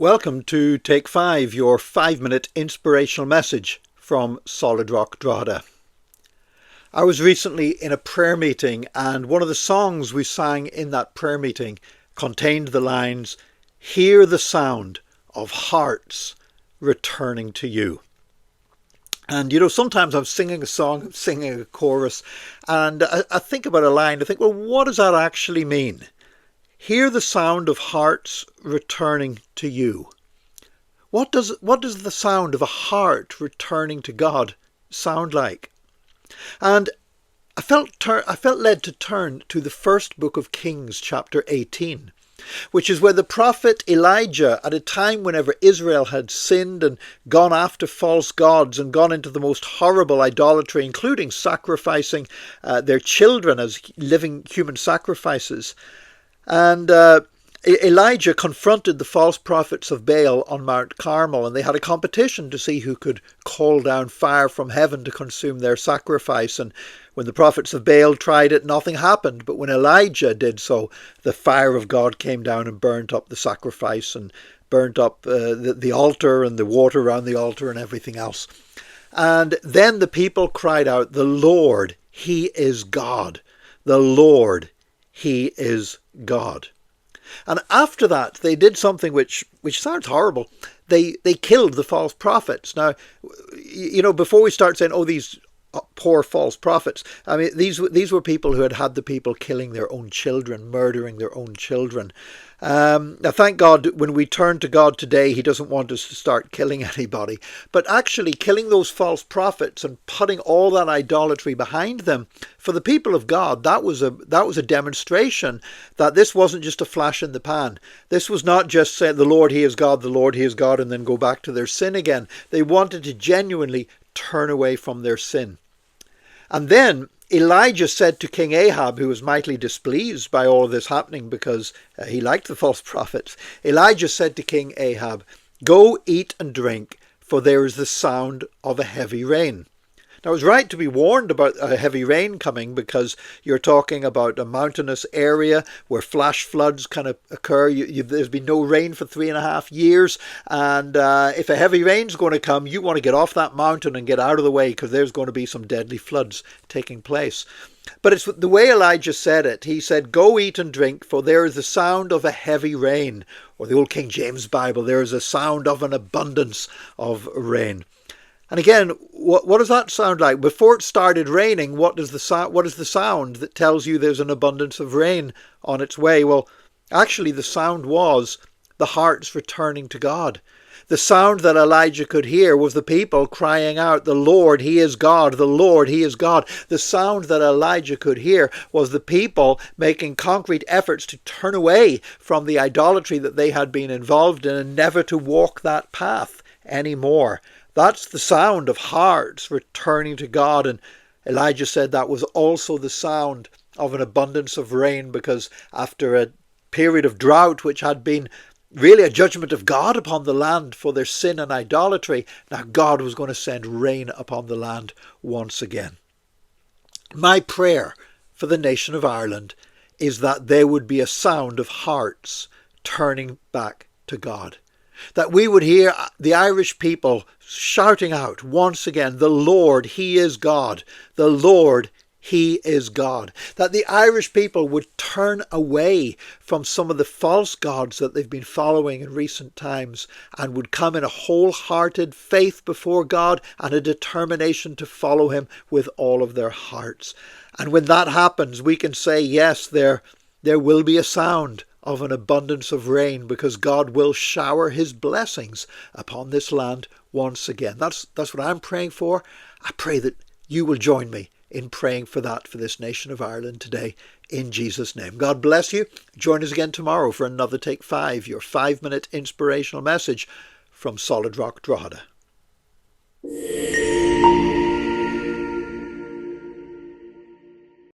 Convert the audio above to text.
Welcome to Take 5, your 5-minute inspirational message from Solid Rock Drogheda. I was recently in a prayer meeting, and one of the songs we sang in that prayer meeting contained the lines, "Hear the sound of hearts returning to you." And sometimes I'm singing a song, I'm singing a chorus, and I think about a line, I think, well, what does that actually mean? Hear the sound of hearts returning to you. What does the sound of a heart returning to God sound like? And I felt led to turn to the first book of Kings, chapter 18, which is where the prophet Elijah, at a time whenever Israel had sinned and gone after false gods and gone into the most horrible idolatry, including sacrificing their children as living human sacrifices. And Elijah confronted the false prophets of Baal on Mount Carmel, and they had a competition to see who could call down fire from heaven to consume their sacrifice. And when the prophets of Baal tried it, nothing happened. But when Elijah did so, the fire of God came down and burnt up the sacrifice and burnt up the altar and the water around the altar and everything else. And then the people cried out, "The Lord, He is God. The Lord, He is God." And after that, they did something which sounds horrible. They killed the false prophets. Now, before we start saying, "Oh, these poor false prophets," I mean, these were people who had the people killing their own children, murdering their own children. Now, thank God, when we turn to God today, He doesn't want us to start killing anybody. But actually, killing those false prophets and putting all that idolatry behind them, for the people of God, that was a demonstration that this wasn't just a flash in the pan. This was not just say, "The Lord, He is God, the Lord, He is God," and then go back to their sin again. They wanted to genuinely turn away from their sin. And then Elijah said to King Ahab, who was mightily displeased by all of this happening because he liked the false prophets, Elijah said to King Ahab, "Go eat and drink, for there is the sound of a heavy rain." Now, it was right to be warned about a heavy rain coming, because you're talking about a mountainous area where flash floods kind of occur. There's been no rain for 3.5 years. And if a heavy rain's going to come, you want to get off that mountain and get out of the way, because there's going to be some deadly floods taking place. But it's the way Elijah said it. He said, "Go eat and drink, for there is the sound of a heavy rain." Or the old King James Bible, there is a sound of an abundance of rain. And again, what does that sound like? Before it started raining, what is the sound that tells you there's an abundance of rain on its way? Well, actually, the sound was the hearts returning to God. The sound that Elijah could hear was the people crying out, "The Lord, He is God. The Lord, He is God." The sound that Elijah could hear was the people making concrete efforts to turn away from the idolatry that they had been involved in and never to walk that path anymore. That's the sound of hearts returning to God. And Elijah said that was also the sound of an abundance of rain, because after a period of drought, which had been really a judgment of God upon the land for their sin and idolatry, now God was going to send rain upon the land once again. My prayer for the nation of Ireland is that there would be a sound of hearts turning back to God. That we would hear the Irish people shouting out once again, "The Lord, He is God. The Lord, He is God." That the Irish people would turn away from some of the false gods that they've been following in recent times and would come in a wholehearted faith before God and a determination to follow Him with all of their hearts. And when that happens, we can say, yes, there will be a sound of an abundance of rain, because God will shower His blessings upon this land once again. That's what I'm praying for. I pray that you will join me in praying for that for this nation of Ireland today, in Jesus' name. God bless you. Join us again tomorrow for another Take 5, your 5-minute inspirational message from Solid Rock Drogheda.